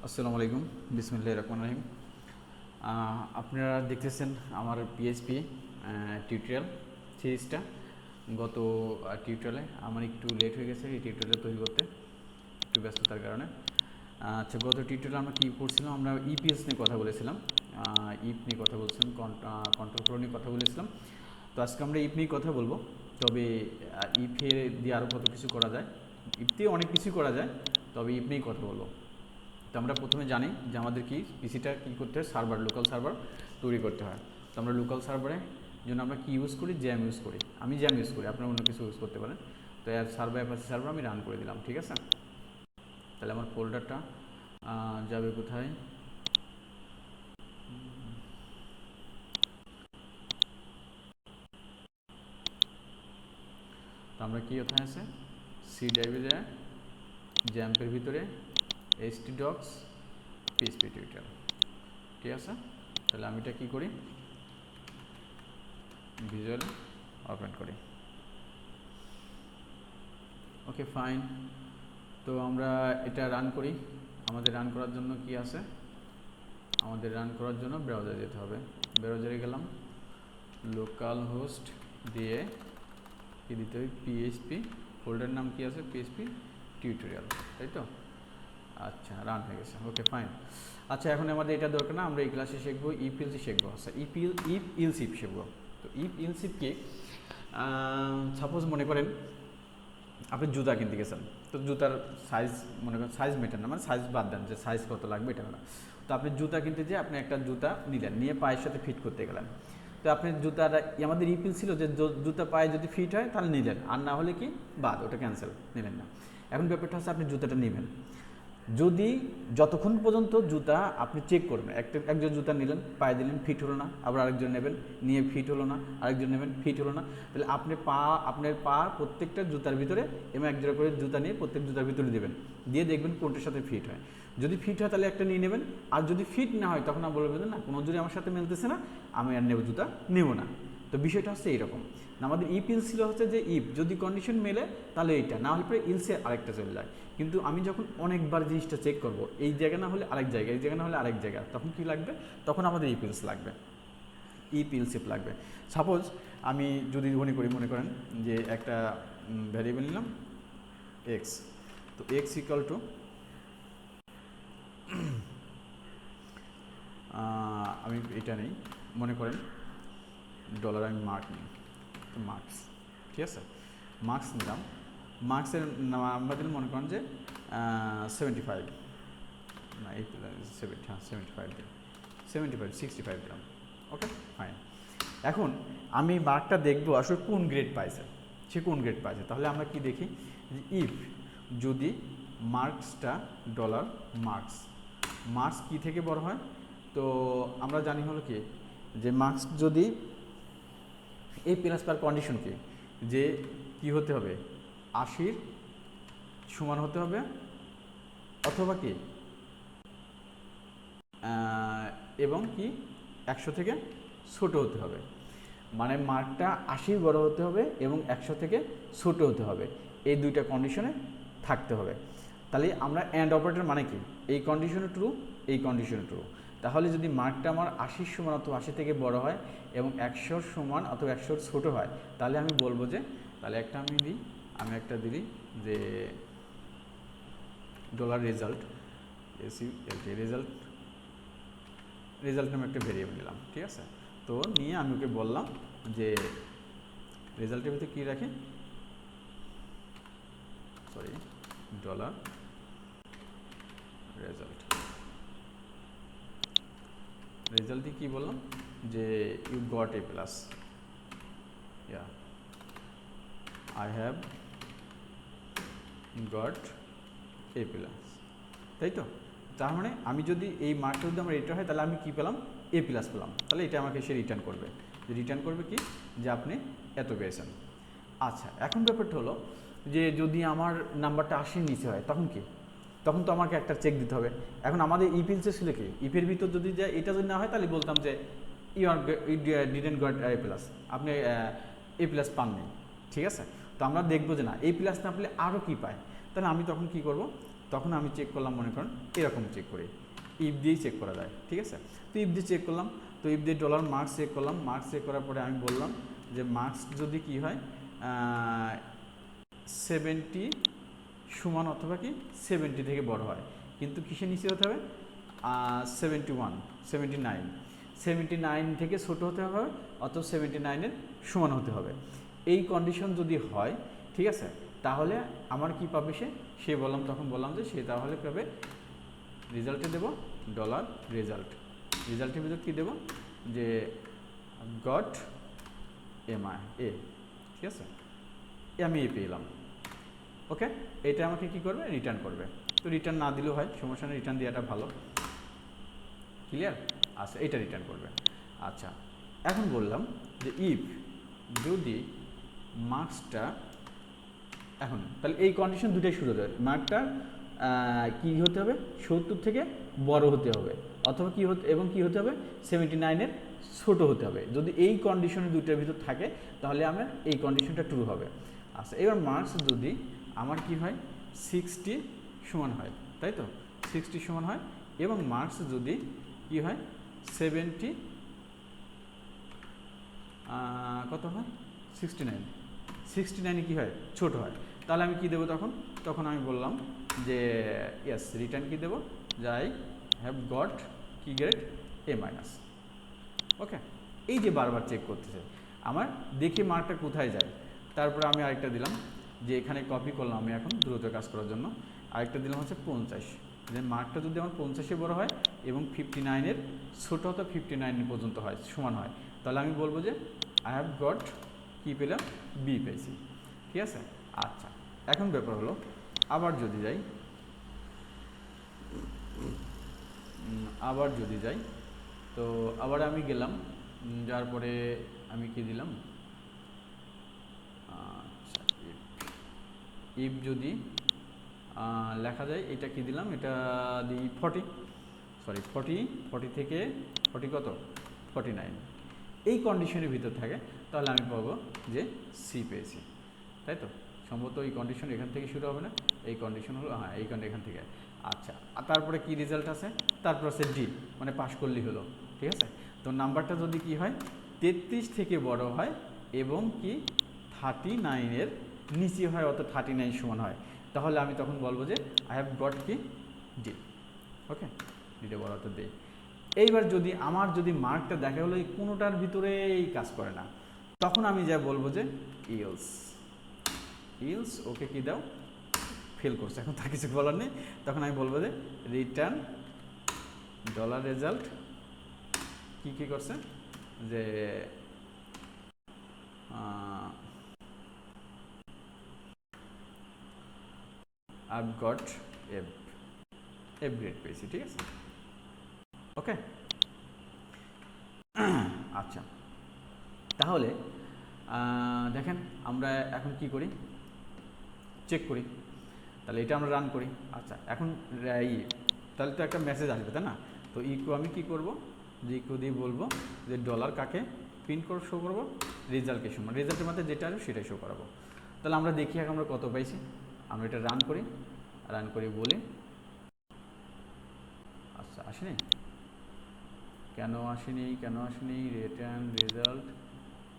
আসসালামু আলাইকুম, বিসমিল্লাহির রহমানির রহিম। আপনারা দেখতেছেন আমার পিএইচপি টিউটোরিয়াল সিরিজটা। গত টিউটোরিয়ালে আমার একটু লেট হয়ে গেছে এই টিউটোরিয়াল তৈরি করতে, একটু ব্যস্ততার কারণে। আচ্ছা, গত টিউটোরিয়ালে আমরা কী করছিলাম? আমরা ইপিএস নিয়ে কথা বলেছিলাম, ইফ নিয়ে কথা বলছিলাম, কন্ট্রোল ফ্লো নিয়ে কথা বলেছিলাম। তো আজকে আমরা ইফ নিয়ে কথা বলবো। তবে ইফে দিয়ে আরও কত কিছু করা যায়, ইফ দিয়ে অনেক কিছু করা যায়, তবে ইফ নিয়েই কথা বলবো। তো আমরা প্রথমে জানি যে আমাদের কি পিসিটা কী করতে হয়, সার্ভার, লোকাল সার্ভার তৈরি করতে হয়। তো আমরা লোকাল সার্ভারের জন্য আমরা কি ইউজ করি? জ্যাম ইউজ করি। আমি জ্যাম ইউজ করি, আপনারা অন্য কিছু ইউজ করতে পারেন। তো সার্ভার অ্যাপাচি সার্ভার আমি রান করে দিলাম, ঠিক আছে। তাহলে আমার ফোল্ডারটা যাবে কোথায়? তো আমরা কি কোথায় আছে, সি ড্রাইভে যায়, জ্যাম্পের ভিতরে htdocs PHP টিউটোরিয়াল, ঠিক আছে। তাহলে আমি এটা কী করি, ভিজুয়াল ওপেন করি। ওকে, ফাইন। তো আমরা এটা রান করি। আমাদের রান করার জন্য কি আছে? আমাদের রান করার জন্য ব্রাউজারে যেতে হবে। ব্রাউজারে গেলাম, লোকাল হোস্ট দিয়ে কি দিতে হবে? পিএইচপি, ফোল্ডার নাম কি আছে? পিএইচপি টিউটোরিয়াল, তাই তো? আচ্ছা, রান হয়ে গেছে। ওকে, ফাইন। আচ্ছা, এখন আমাদের এটা দরকার না, আমরা এই ক্লাসে শিখবো ইফ এলসিফ শিখবো। আচ্ছা, ইফ এলসিফ শিখবো। তো ইফ এলসিফ কি? সাপোজ মনে করেন আপনি জুতা কিনতে গেছেন, তো জুতার সাইজ, মনে করেন সাইজ মেটার না, মানে সাইজ বাদ দেন, যে সাইজ কত লাগবে এটা না। তো আপনি জুতা কিনতে যেয়ে আপনি একটা জুতা নিলেন, নিয়ে পায়ের সাথে ফিট করতে গেলেন। তো আপনি জুতাটা, আমাদের ইপিল ছিল যে জুতা পায়ে যদি ফিট হয় তাহলে নিলেন, আর না হলে কি বাদ, ওটা ক্যান্সেল, নিলেন না। এখন ব্যাপারটা হচ্ছে আপনি জুতাটা নেবেন, যদি যতক্ষণ পর্যন্ত জুতা আপনি চেক করবেন, একজন জুতা নিলেন, পায়ে দিলেন, ফিট হলো না, আবার আরেকজন নেবেন, নিয়ে ফিট হলো না, আরেকজন নেবেন, ফিট হলো না, তাহলে আপনার পা প্রত্যেকটা জুতার ভিতরে এবং এক জোড়া করে জুতা নিয়ে প্রত্যেক জুতার ভিতরে দেবেন, দিয়ে দেখবেন কোনটার সাথে ফিট হয়। যদি ফিট হয় তাহলে একটা নিয়ে নেবেন, আর যদি ফিট না হয় তখন আপনি বলবেন না, কোনো জুড়ি আমার সাথে মিলতেছে না, আমি আর নেব জুতা নেব না। তো বিষয়টা হচ্ছে এইরকম। আমাদের ইফ ইলস ছিল হচ্ছে যে ইফ যদি কন্ডিশন মেলে তাহলে এইটা, না হলে পরে ইলসে আরেকটা চলে যায়। কিন্তু আমি যখন অনেকবার জিনিসটা চেক করব, এই জায়গা না হলে আরেক জায়গা, এই জায়গা না হলে আরেক জায়গা, তখন কি লাগবে? তখন আমাদের ইফ ইলস লাগবে, ইফ ইলসিফ লাগবে। সাপোজ আমি যদি মনে করেন যে একটা ভ্যারিয়েবল নিলাম এক্স, তো এক্স ইকাল টু আমি এটা নেই, মনে করেন ডলার, আমি মার্ক নিই, মার্কস, ঠিক আছে। মার্কস নিলাম, মার্কসের আমরা দিলাম মনে করেন যে 75, না 75 দিন, 65 দিলাম। ওকে, ফাইন। এখন আমি মার্কটা দেখবো আসলে কোন গ্রেড পাইছে, সে কোন গ্রেড পাইছে। তাহলে আমরা কি দেখি, যে ইফ যদি মার্কসটা ডলার মার্কস কী থেকে বড় হয়, তো আমরা জানি হলো কি, যে মার্কস যদি এ প্লাস পার কন্ডিশন কি, যে কি হতে হবে, 80 সমান হতে হবে, অথবা কি এবং কি 100 থেকে ছোট হতে হবে। মানে মার্কটা 80 বড় হতে হবে এবং 100 থেকে ছোট হতে হবে, এই দুইটা কন্ডিশনে থাকতে হবে। তাহলে আমরা অ্যান্ড অপারেটর মানে কি, এই কন্ডিশনে ট্রু, এই কন্ডিশনে ট্রু। তাহলে যদি মার্কটা আমার 80 সমান অথবা 80 থেকে বড় হয় এবং 100 সমান অথবা 100 ছোট হয়, তাহলে আমি বলবো যে, তাহলে একটা আমি একটা দিই যে ডলার রেজাল্ট, রেজাল্ট নামে একটা ভেরিয়েবল নিলাম, ঠিক আছে। তো নিয়ে আমি ওকে বললাম যে রেজাল্টের ভিতরে কী রাখি, ডলার রেজাল্টে কী বললাম, যে you got A plus, I have got A plus, তাই তো। তার মানে আমি যদি এই মার্কটা যদি আমার এটা হয়, তাহলে আমি কী পেলাম, এ প্লাস পেলাম। তাহলে এটা আমাকে সে রিটার্ন করবে, কি, যে আপনি এত পেয়েছেন। আচ্ছা, এখন ব্যাপারটা হলো যে যদি আমার নাম্বারটা 80-র নিচে হয় তখন কি, তখন তো আমাকে একটা চেক দিতে হবে। এখন আমাদের ইপিলসে ছিল কি, ইফের ভিতর যদি যে এটা যদি না হয় তাহলে বলতাম যে you didn't got A plus, আপনি এ প্লাস পাননি, ঠিক আছে। তো আমরা দেখবো যে না, এ প্লাস না পেলে আরও কী পায়, তাহলে আমি তখন কি করব, তখন আমি চেক করলাম, মনে করেন এরকম চেক করি, ইফ দিয়েই চেক করা যায়, ঠিক আছে। তো ইফ দিয়ে চেক করলাম, তো ইফ দিয়ে ডলার মার্কস চেক করলাম, মার্কস চেক করার পরে আমি বললাম যে মার্কস যদি কি হয় 70 সমান অথবা কি 70 থেকে বড় হয়, কিন্তু কিসের নিচে হতে হবে 71 79 থেকে ছোট হতে হবে অথবা 79-এর সমান হতে হবে। এই কন্ডিশন যদি হয়, ঠিক আছে, তাহলে আমার কি পাবে সে বললাম, তখন বললাম যে সে তাহলে পাবে রেজাল্টে দেব ডলার রেজাল্টের ভিতর কী দেব যে গট এমআই এ, ঠিক আছে, আমি এ পেলাম। ওকে, এটা আমাকে কি করবে রিটার্ন করবে। তো রিটার্ন না দিলেও হয়, সমস্যা নেই, রিটার্ন দেওয়াটা ভালো, ক্লিয়ার। আচ্ছা, এটা রিটার্ন করবে। আচ্ছা, এখন বললাম যে ইফ যদি মার্কসটা, এখন তাহলে এই কন্ডিশন দুটাই শুরু হতে হবে, মার্কটা কী হতে হবে 70 থেকে বড় হতে হবে, অথবা কী হতে এবং কী হতে হবে 79-এর ছোট হতে হবে। যদি এই কন্ডিশন দুইটার ভিতর থাকে তাহলে আমার এই কন্ডিশনটা ট্রু হবে। আচ্ছা, এবার মার্কস যদি আমার কি হয় 60 সমান হয়, তাই তো 60 সমান হয়, এবং মার্কস যদি কি হয় 70 কত হয় 69 কি হয় ছোট হয়, তাহলে আমি কি দেবো তখন আমি বললাম যে ইয়েস রিটার্ন কি দেবো যে আই হ্যাভ গট কি গ্রেড এ মাইনাস। ওকে, এই যে বারবার চেক করতেছে আমার, দেখি মার্কটা কোথায় যায়। তারপরে আমি আরেকটা দিলাম যে এখানে কপি করলাম আমি এখন দ্রুত কাজ করার জন্য, আরেকটা দিলাম হচ্ছে 50, যে মার্কটা যদি আমার 50-এ বড় হয় এবং 59-এর ছোটো তো 59 পর্যন্ত হয় সমান হয়, তাহলে আমি বলবো যে আই হ্যাভ গট কী পেলাম বি পেয়েছি, ঠিক আছে। আচ্ছা, এখন ব্যাপার হলো আবার যদি যাই তো আবার আমি গেলাম, যার পরে আমি কি দিলাম আচ্ছা ইফ যদি লেখা যায়, এটা কি দিলাম, এটা দিই 40 থেকে 40 কত 49, এই কন্ডিশনের ভিতর থাকে, তাহলে আমি পাবো যে সি পেয়েছি, তাই তো। সম্ভবত এই কন্ডিশন এখান থেকে শুরু হবে না, এই কন্ডিশন হলো হ্যাঁ এই এখান থেকে। আচ্ছা, আর তারপরে কি রেজাল্ট আছে, তারপর আছে ডি, মানে পাশ করলেই হলো, ঠিক আছে। তো নাম্বারটা যদি কি হয় 33 থেকে বড় হয় এবং কি 39-এর নিচে হয়, অত 39 সমান হয়, তাহলে আমি তখন বলবো যে আই হ্যাভ গট কি ডি। ওকে, ডিটা বড় তো দেই। এইবার যদি আমার মার্কটা দেখা হলো এই কোনোটার ভিতরেই কাজ করে না, তখন আমি যা বলবো যে ইলস ওকে কি দাও ফেল করছে, এখন তার কিছু বলার নেই, তখন আমি বলবো যে রিটার্ন ডলার রেজাল্ট কি করছে যে I've got F গ্রেড পেয়েছি, ঠিক আছে। ওকে, আচ্ছা, তাহলে দেখেন আমরা এখন কি করি চেক করি, তাহলে এটা আমরা রান করি। আচ্ছা, এখন তাহলে তো একটা মেসেজ আসবে, তাই না। তো ইকো আমি কি করব যে ইকো দিয়ে বলবো যে ডলার কাকে প্রিন্ট করে শো করবো রেজাল্টকে সমান, রেজাল্টের মধ্যে যেটা আসবে সেটাই শো করাবো। তাহলে আমরা দেখি এখন আমরা কত পাইছি, আমরা এটা রান করি বলি আচ্ছা আসেনি, কেন আসেনি রিটার্ন রেজাল্ট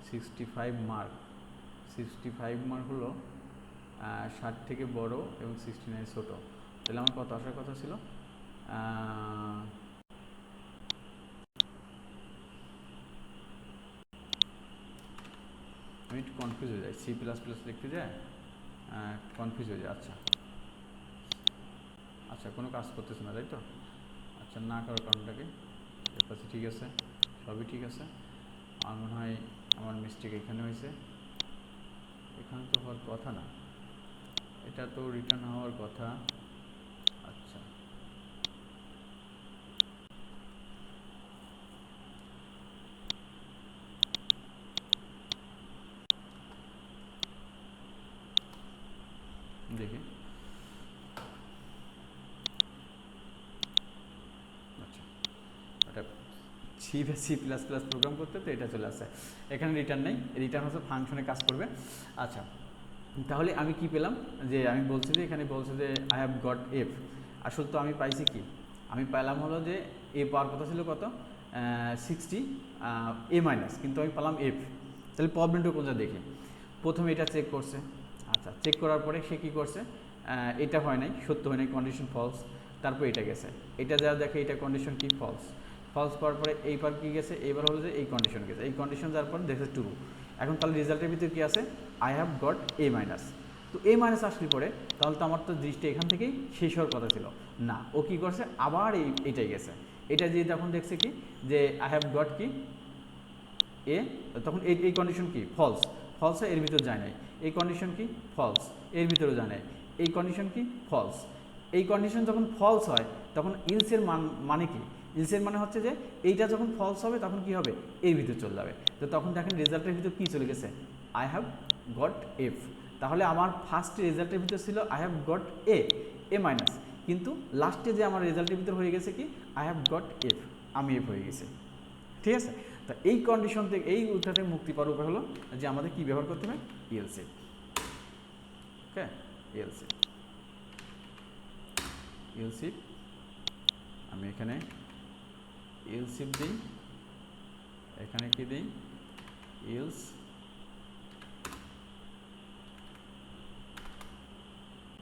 65 মার্ক হলো 60 থেকে বড় এবং 69 ছোট, তাহলে আমার কত আসার কথা ছিল আমি একটু কনফিউজ হয়ে যাই, C++ লিখতে যায় কনফিউজ হয়ে যায়। আচ্ছা কোনো কাজ করতেছে না তাই তো। আচ্ছা, না করার কারণটাকে পাচ্ছি, ঠিক আছে সবই ঠিক আছে, আমার মনে হয় আমার মিস্টেক এখানে হয়েছে, এখানে তো হওয়ার কথা না, এটা তো রিটার্ন হওয়ার কথা। আচ্ছা, দেখি আচ্ছা, এটা C++ প্রোগ্রাম করতে তো এটা চলে আসছে, এখানে রিটার্ন নেই, রিটার্ন হচ্ছে ফাংশনে কাজ করবে। আচ্ছা, তাহলে আমি কি পেলাম, যে আমি বলছি যে এখানে বলছে যে আই হ্যাভ গট এফ, আসলে তো আমি পাইছি কি, আমি পেলাম হলো যে এ পাওয়ার কথা ছিল কত 60 এ মাইনাস, কিন্তু আমি পেলাম এফ। তাহলে প্রবলেমটা কোনটা দেখি, প্রথমে এটা চেক করছে, আচ্ছা চেক করার পরে সে কী করছে, এটা হয় নাই, সত্য হয় নাই, কন্ডিশন ফলস, তারপর এটা গেছে, এটা যা দেখে এটা কন্ডিশন কি ফলস, ফলস পাওয়ার পরে এইবার কি গেছে, এইবার হলো যে এই কন্ডিশন গেছে, এই কন্ডিশন যাওয়ার পর দেখছে ট্রু। এখন তাহলে রেজাল্টের ভিতরে কী আছে, I have got A minus. তো এ মাইনাস আসলে পরে তাহলে তো আমার তো দৃষ্টি এখান থেকেই শেষ হওয়ার কথা ছিল না, ও কী করছে আবার এইটাই গেছে, এটা যে তখন দেখছে কি যে আই হ্যাভ গট কি এ, তখন এই কন্ডিশন কি ফলস, ফলস এর ভিতর যায় নাই, এই কন্ডিশন কি ফলস, এর ভিতরেও যায় নাই, এই কন্ডিশন কি ফলস। এই কন্ডিশন যখন ফলস হয় তখন ইলসের মানে কি, ইলসের মানে হচ্ছে যে এইটা যখন ফলস হবে তখন কি হবে, এর ভিতর চলে যাবে। তো তখন দেখেন রেজাল্টের ভিতর কী চলে গেছে, আই হ্যাভ গট এফ। তাহলে আমার ফার্স্ট রেজাল্টের ভিতর ছিল I have got A minus, কিন্তু লাস্টে যে আমার রেজাল্টের ভিতর হয়ে গেছে কি আই হ্যাভ গট এফ, আমি এফ হয়ে গেছে। ঠিক আছে, তো এই কন্ডিশন থেকে, এই উল্টা থেকে মুক্তি পাওয়ার উপায় হলো যে আমাদের কি ব্যবহার করতে হবে, এলসিফ। ওকে, এলসিফ, এলসিফ, আমি এখানে এলসিফ দিই, এখানে কি দিই এলস,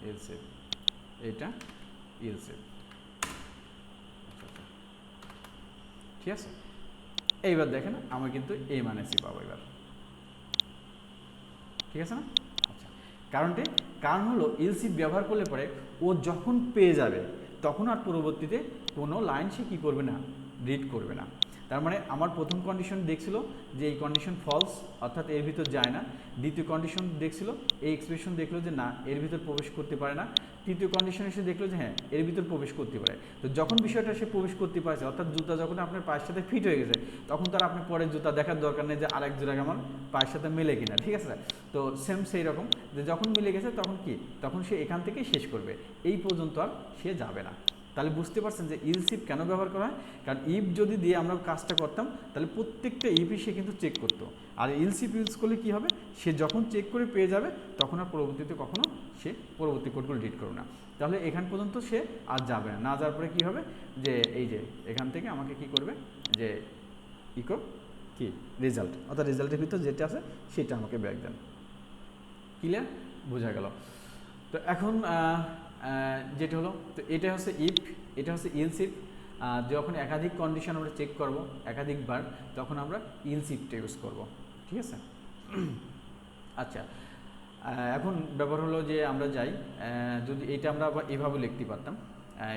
এলসিফ, এটা এলসিফ। ঠিক আছে, এইবার দেখেন আমরা কিন্তু এ মানে সি পাবো এবার, ঠিক আছে না। আচ্ছা, কারণ হলো এলসিফ ব্যবহার করলে পরে ও যখন পেয়ে যাবে তখন আর পরবর্তীতে কোনো লাইন সে কী করবে না, রিড করবে না। তার মানে আমার প্রথম কন্ডিশন দেখছিল যে এই কন্ডিশন ফলস, অর্থাৎ এর ভিতর যায় না। দ্বিতীয় কন্ডিশন দেখছিল, এই এক্সপ্রেশন দেখলো যে না এর ভিতর প্রবেশ করতে পারে না। তৃতীয় কন্ডিশন এসে দেখলো যে হ্যাঁ এর ভিতর প্রবেশ করতে পারে। তো যখন বিষয়টা সে প্রবেশ করতে পারছে, অর্থাৎ জুতা যখন আপনার পায়ের সাথে ফিট হয়ে গেছে, তখন তার আপনি পরের জুতা দেখার দরকার নেই যে আরেক জোড়া আমার পায়ের সাথে মেলে কিনা, ঠিক আছে। তো সেম সেই রকম যে যখন মিলে গেছে তখন কি, তখন সে এখান থেকেই শেষ করবে, এই পর্যন্ত আর সে যাবে না। তাহলে বুঝতে পারছেন যে ইলসিফ কেন ব্যবহার করা হয়, কারণ ইফ যদি দিয়ে আমরা কাজটা করতাম তাহলে প্রত্যেকটা ইফই সে কিন্তু চেক করতো, আর ইলসিফ ইউজ করলে কী হবে, সে যখন চেক করে পেয়ে যাবে তখন আর পরবর্তীতে কখনো সে পরবর্তী কোডগুলো ডিলিট করবে না। তাহলে এখান পর্যন্ত সে আর যাবে না, না যাওয়ার পরে কী হবে, যে এই যে এখান থেকে আমাকে কি করবে, যে ইকো কি রেজাল্ট, অর্থাৎ রেজাল্টের ভিতর যেটা আছে সেটা আমাকে ব্যাক দেন। ক্লিয়ার, বোঝা গেল। তো এখন যেটা হলো, তো এটা হচ্ছে ইফ, এটা হচ্ছে ইলসিফ। যখন একাধিক কন্ডিশন আমরা চেক করব একাধিকবার, তখন আমরা ইলসিফটা ইউজ করব, ঠিক আছে। আচ্ছা, এখন ব্যাপার হলো যে আমরা যাই, যদি এটা আমরা আবার এভাবে লিখতে পারতাম,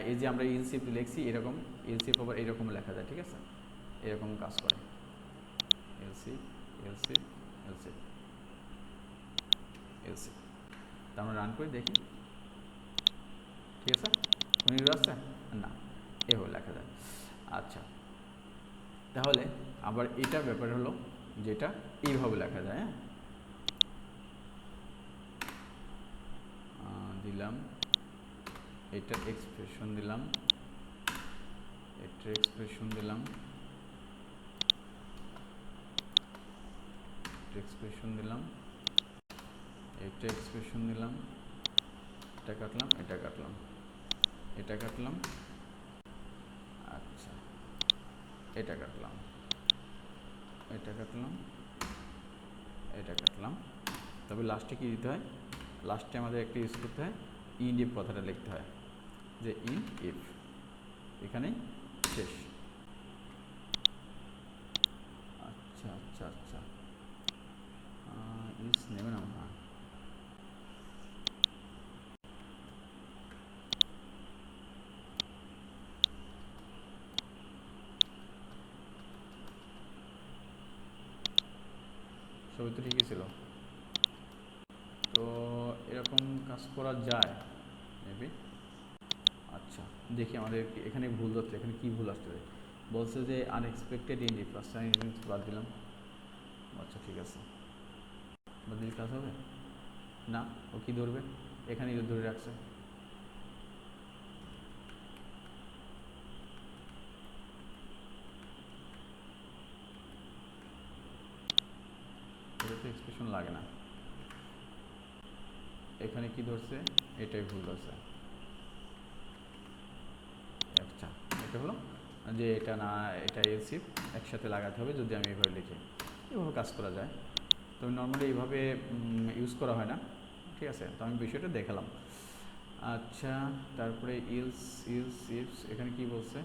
এই যে আমরা ইলসিফ লিখছি এরকম, ইলসিফ আবার এরকম লেখা যায়, ঠিক আছে, এরকম কাজ করে এলসিফ, এলসিফ, এলসিফ, এলসিফ। তা আমরা রান করে দেখি, ঠিক আছে, মিনিট আসছে না, এভাবে লেখা যায়। আচ্ছা, তাহলে আবার এটার ব্যাপার হলো যেটা এইভাবে লেখা যায়, হ্যাঁ দিলাম, এটার এক্সপ্রেশন দিলাম, এটার এক্সপ্রেশন দিলাম, এক্সপ্রেশন দিলাম, এটা এক্সপ্রেশন দিলাম, এটা কাটলাম, এটা কাটলাম, এটা কাটলাম, আচ্ছা এটা কাটলাম, এটা কাটলাম, এটা কাটলাম। তবে লাস্টে কী দিতে হয়, লাস্টে আমাদের একটা ইউজ করতে হয়, ইন ইফ কথাটা লিখতে হয়, যে ইন ইফ, এখানেই শেষ। আচ্ছা আচ্ছা আচ্ছা, ইউজ নেবে না, হ্যাঁ সবই তো ঠিকই ছিল। তো এরকম কাজ করা যায় মেবি। আচ্ছা দেখি আমাদের এখানে ভুল হচ্ছে, এখানে কি ভুল আসছে, বলছে যে unexpected in if, first time বাদ দিলাম। আচ্ছা ঠিক আছে, বাদ দিলে কাজ হবে না, ও কি ধরবে, এখানেই ধরে রাখছে। এটা তো এক্সপ্রেশন লাগে না, এখানে কি ধরছে, এটাই ভুল ধরছে। আচ্ছা, এটা হলো যে এটা না, এটা এলসিফ একসাথে লাগাতে হবে যদি আমি এইভাবে লিখি, এভাবে কাজ করা যায়। তো নর্মালি এইভাবে ইউজ করা হয় না, ঠিক আছে। তো আমি বিষয়টা দেখালাম। আচ্ছা, তারপরে ইলস ইলস ইফস এখানে কি বলছে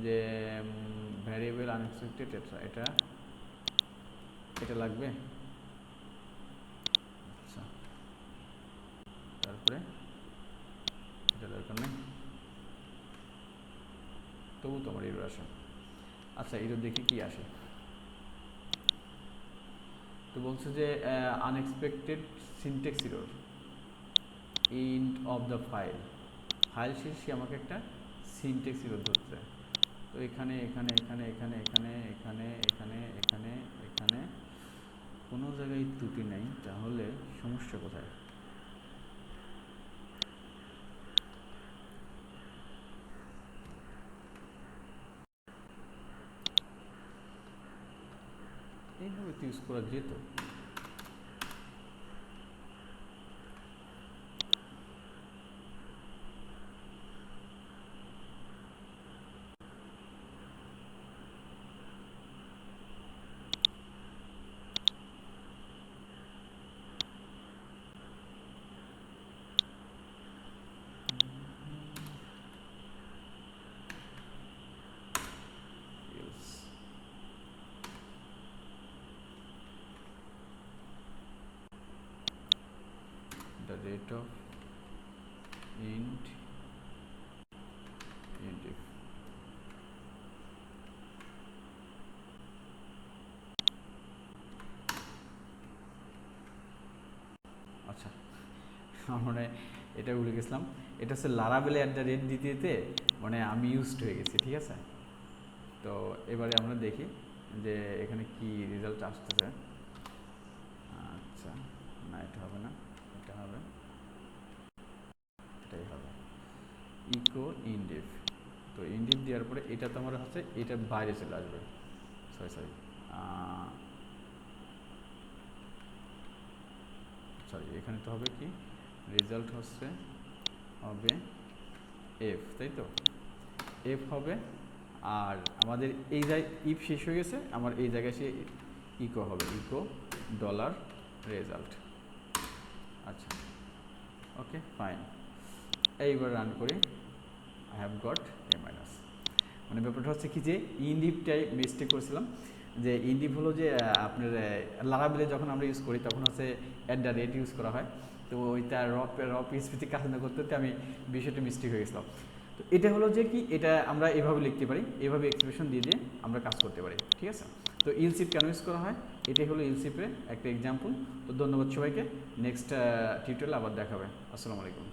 যে ভ্যারিয়েবল আনএক্সপেক্টেড, এটা এটা লাগবে। আচ্ছা, তারপরে এটা দরকার নেই, তবু তোমার এরর আসে। আচ্ছা, এরর দেখি কি আসে। তো বলছে যে unexpected syntax error end of the file, file শেষে আমাকে একটা সিনট্যাক্স এরর ধরছে। তো এখানে এখানে এখানে এখানে এখানে এখানে এখানে এখানে এখানে কোনো জায়গায় ত্রুটি নেই, তাহলে সমস্যা কোথায়? এইভাবে তো ইউজ করা যেত। The rate of int if আচ্ছা, মানে এটা ভুলে গেছিলাম, এটা হচ্ছে লারাবেল @ দিতে দিতে মানে আমি ইউজড হয়ে গেছি, ঠিক আছে। তো এবারে আমরা দেখি যে এখানে কি রেজাল্ট আসতেছে। আচ্ছা, না এটা হবে না, এটা হবে, এটাই হবে ইকো ইনডিফ। তো ইনডিফ দেওয়ার পরে এটা তো আমার হচ্ছে এটা বাইরে চলে আসবে, সরি এখানে তো হবে কি, রেজাল্ট হচ্ছে হবে এফ, তাই তো, এফ হবে। আর আমাদের এই জায়গায় ইফ শেষ হয়ে গেছে, আমার এই জায়গায় সে ইকো হবে, ইকো ডলার রেজাল্ট। আচ্ছা, ওকে ফাইন, এইবার রান করি। I have got A minus. মানে ব্যাপারটা হচ্ছে কি যে ইনডিপটাই মিস্টেক করেছিলাম, যে ইনডিপ হলো যে আপনার লারাবেলে যখন আমরা ইউজ করি তখন হচ্ছে @ ইউজ করা হয়। তো ওইটা র পিএইচপিতে কাজ না করতে করতে আমি বিষয়টা মিস্টেক হয়ে গেছিলাম। তো এটা হলো যে কি, এটা আমরা এভাবে লিখতে পারি, এভাবে এক্সপ্রেশন দিয়ে দিয়ে আমরা কাজ করতে পারি, ঠিক আছে। তো ইলসিফ কেন ইউজ করা হয়, এটাই হলো ইলসিফের একটা এক্সাম্পল। তো ধন্যবাদ সবাইকে, নেক্সট টিউটোরিয়ালে আবার দেখাবে। আসসালামু আলাইকুম।